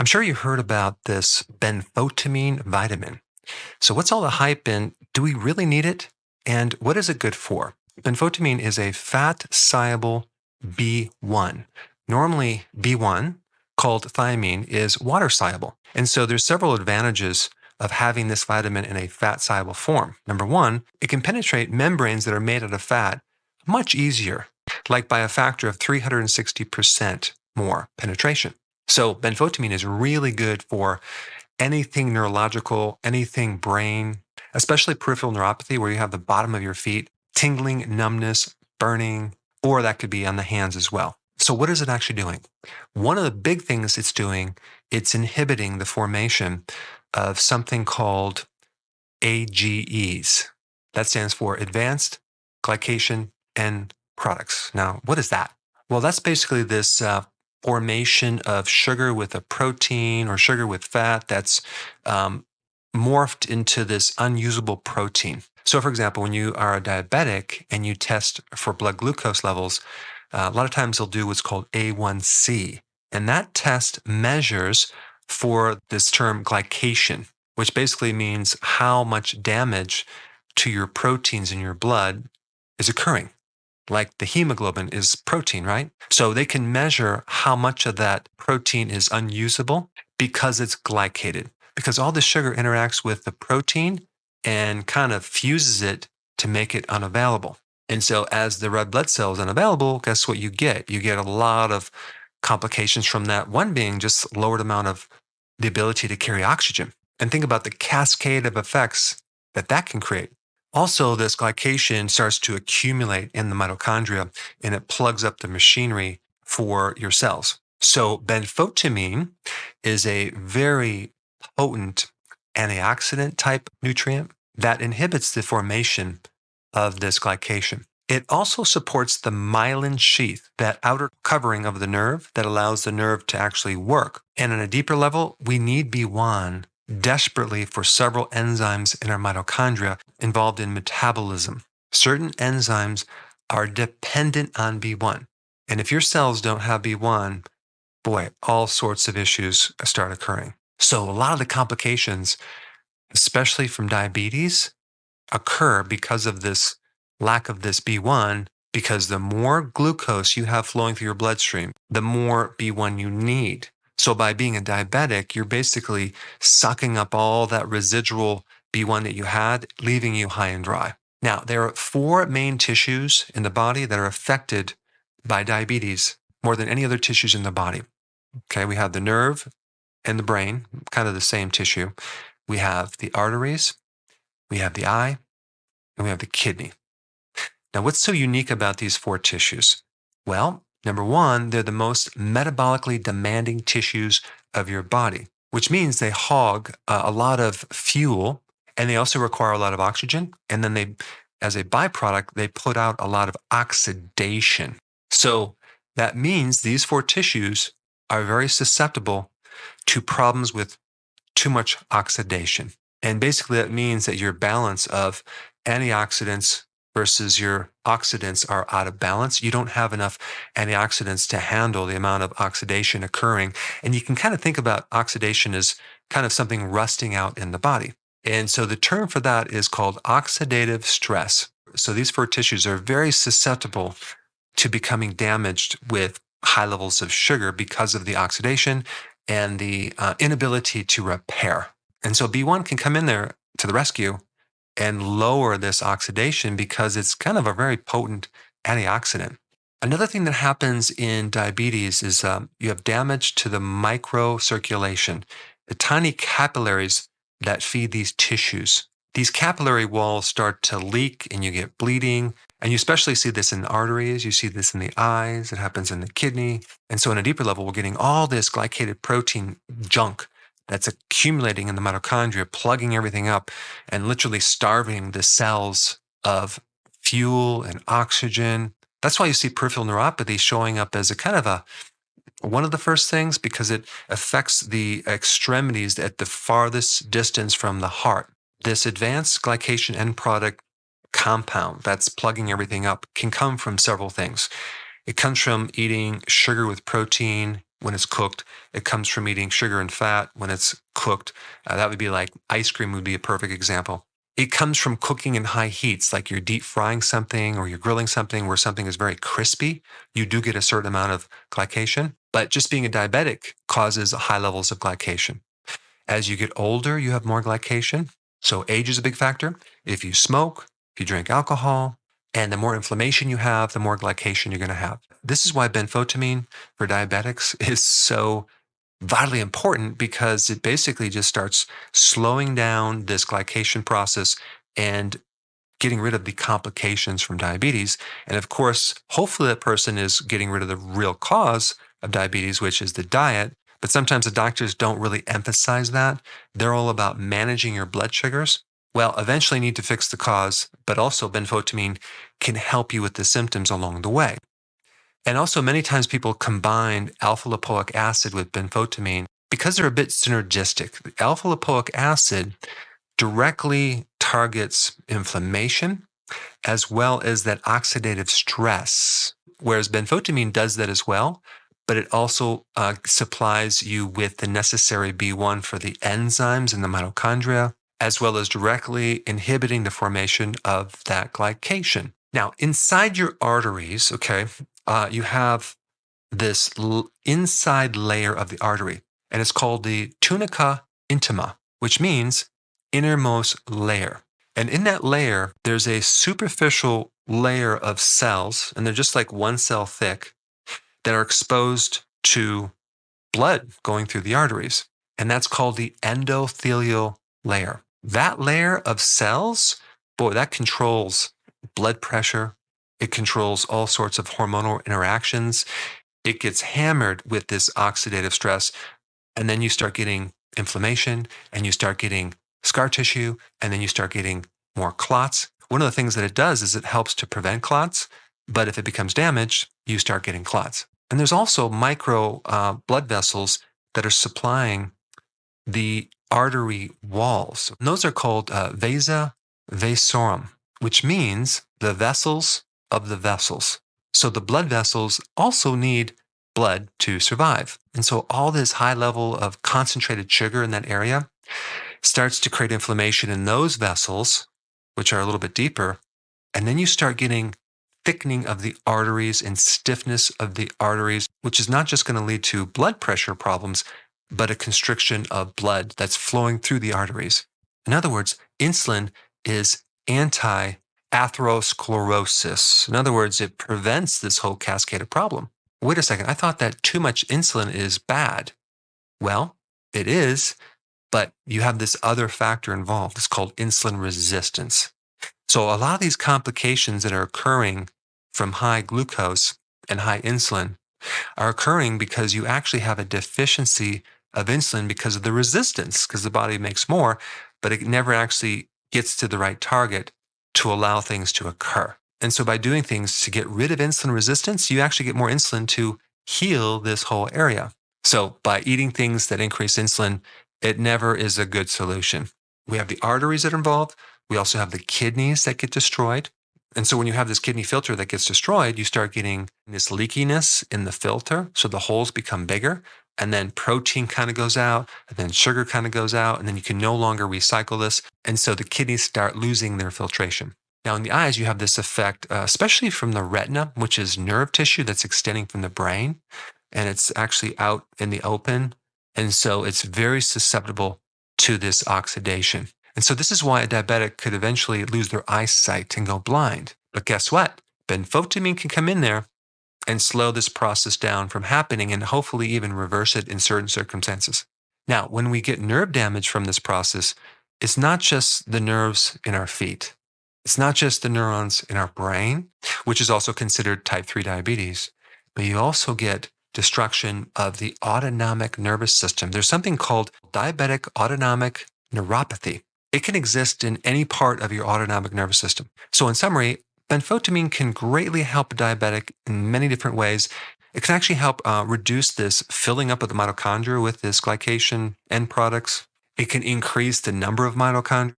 I'm sure you heard about this benfotiamine vitamin. So, what's all the hype and do we really need it? And what is it good for? Benfotiamine is a fat soluble B1. Normally, B1, called thiamine, is water soluble. And so, there's several advantages of having this vitamin in a fat soluble form. Number one, it can penetrate membranes that are made out of fat much easier, like by a factor of 360% more penetration. So benfotiamine is really good for anything neurological, anything brain, especially peripheral neuropathy where you have the bottom of your feet tingling, numbness, burning, or that could be on the hands as well. So what is it actually doing? One of the big things it's doing, it's inhibiting the formation of something called AGEs. That stands for Advanced Glycation End Products. Now, what is that? Well, that's basically this formation of sugar with a protein or sugar with fat that's morphed into this unusable protein. So, for example, when you are a diabetic and you test for blood glucose levels, a lot of times they'll do what's called A1C. And that test measures for this term glycation, which basically means how much damage to your proteins in your blood is occurring. Like the hemoglobin is protein, right? So they can measure how much of that protein is unusable because it's glycated, because all the sugar interacts with the protein and kind of fuses it to make it unavailable. And so as the red blood cell is unavailable, guess what you get? You get a lot of complications from that, one being just lowered amount of the ability to carry oxygen. And think about the cascade of effects that can create. Also, this glycation starts to accumulate in the mitochondria and it plugs up the machinery for your cells. So benfotiamine is a very potent antioxidant type nutrient that inhibits the formation of this glycation. It also supports the myelin sheath, that outer covering of the nerve that allows the nerve to actually work. And on a deeper level, we need B1 desperately for several enzymes in our mitochondria involved in metabolism. Certain enzymes are dependent on B1. And if your cells don't have B1, boy, all sorts of issues start occurring. So a lot of the complications, especially from diabetes, occur because of this lack of this B1, because the more glucose you have flowing through your bloodstream, the more B1 you need. So by being a diabetic, you're basically sucking up all that residual B1 that you had, leaving you high and dry. Now, there are 4 main tissues in the body that are affected by diabetes more than any other tissues in the body. Okay, we have the nerve and the brain, kind of the same tissue. We have the arteries, we have the eye, and we have the kidney. Now, what's so unique about these 4 tissues? Well, number one, they're the most metabolically demanding tissues of your body, which means they hog a lot of fuel and they also require a lot of oxygen. And then they, as a byproduct, they put out a lot of oxidation. So that means these 4 tissues are very susceptible to problems with too much oxidation. And basically that means that your balance of antioxidants versus your oxidants are out of balance. You don't have enough antioxidants to handle the amount of oxidation occurring. And you can kind of think about oxidation as kind of something rusting out in the body. And so the term for that is called oxidative stress. So these 4 tissues are very susceptible to becoming damaged with high levels of sugar because of the oxidation and the inability to repair. And so B1 can come in there to the rescue and lower this oxidation because it's kind of a very potent antioxidant. Another thing that happens in diabetes is you have damage to the microcirculation, the tiny capillaries that feed these tissues. These capillary walls start to leak and you get bleeding. And you especially see this in the arteries, you see this in the eyes, it happens in the kidney. And so on a deeper level, we're getting all this glycated protein junk that's accumulating in the mitochondria, plugging everything up and literally starving the cells of fuel and oxygen. That's why you see peripheral neuropathy showing up as a kind of one of the first things, because it affects the extremities at the farthest distance from the heart. This advanced glycation end product compound that's plugging everything up can come from several things. It comes from eating sugar with protein, when it's cooked. It comes from eating sugar and fat when it's cooked. That would be like ice cream would be a perfect example. It comes from cooking in high heats, like you're deep frying something or you're grilling something where something is very crispy. You do get a certain amount of glycation, but just being a diabetic causes high levels of glycation. As you get older, you have more glycation. So age is a big factor. If you smoke, if you drink alcohol, and the more inflammation you have, the more glycation you're going to have. This is why benfotiamine for diabetics is so vitally important, because it basically just starts slowing down this glycation process and getting rid of the complications from diabetes. And of course, hopefully that person is getting rid of the real cause of diabetes, which is the diet. But sometimes the doctors don't really emphasize that. They're all about managing your blood sugars. Well, eventually you need to fix the cause, but also benfotiamine can help you with the symptoms along the way. And also many times people combine alpha lipoic acid with benfotiamine because they're a bit synergistic. The alpha lipoic acid directly targets inflammation as well as that oxidative stress, whereas benfotiamine does that as well, but it also supplies you with the necessary B1 for the enzymes in the mitochondria, as well as directly inhibiting the formation of that glycation. Now, inside your arteries, you have this inside layer of the artery, and it's called the tunica intima, which means innermost layer. And in that layer, there's a superficial layer of cells, and they're just like one cell thick, that are exposed to blood going through the arteries. And that's called the endothelial layer. That layer of cells, boy, that controls blood pressure. It controls all sorts of hormonal interactions. It gets hammered with this oxidative stress. And then you start getting inflammation, and you start getting scar tissue, and then you start getting more clots. One of the things that it does is it helps to prevent clots. But if it becomes damaged, you start getting clots. And there's also micro blood vessels that are supplying the artery walls. And those are called vasa vasorum, which means the vessels of the vessels. So the blood vessels also need blood to survive. And so all this high level of concentrated sugar in that area starts to create inflammation in those vessels, which are a little bit deeper. And then you start getting thickening of the arteries and stiffness of the arteries, which is not just going to lead to blood pressure problems, but a constriction of blood that's flowing through the arteries. In other words, insulin is anti-atherosclerosis. In other words, it prevents this whole cascade of problem. Wait a second, I thought that too much insulin is bad. Well, it is, but you have this other factor involved. It's called insulin resistance. So a lot of these complications that are occurring from high glucose and high insulin are occurring because you actually have a deficiency of insulin because of the resistance, because the body makes more, but it never actually gets to the right target to allow things to occur. And so by doing things to get rid of insulin resistance, you actually get more insulin to heal this whole area. So by eating things that increase insulin, it never is a good solution. We have the arteries that are involved. We also have the kidneys that get destroyed. And so when you have this kidney filter that gets destroyed, you start getting this leakiness in the filter. So the holes become bigger, and then protein kind of goes out, and then sugar kind of goes out, and then you can no longer recycle this. And so the kidneys start losing their filtration. Now in the eyes, you have this effect, especially from the retina, which is nerve tissue that's extending from the brain, and it's actually out in the open. And so it's very susceptible to this oxidation. And so this is why a diabetic could eventually lose their eyesight and go blind. But guess what? Benfotiamine can come in there and slow this process down from happening, and hopefully even reverse it in certain circumstances. Now, when we get nerve damage from this process, it's not just the nerves in our feet. It's not just the neurons in our brain, which is also considered type 3 diabetes, but you also get destruction of the autonomic nervous system. There's something called diabetic autonomic neuropathy. It can exist in any part of your autonomic nervous system. So in summary, benfotiamine can greatly help a diabetic in many different ways. It can actually help reduce this filling up of the mitochondria with this glycation end products. It can increase the number of mitochondria.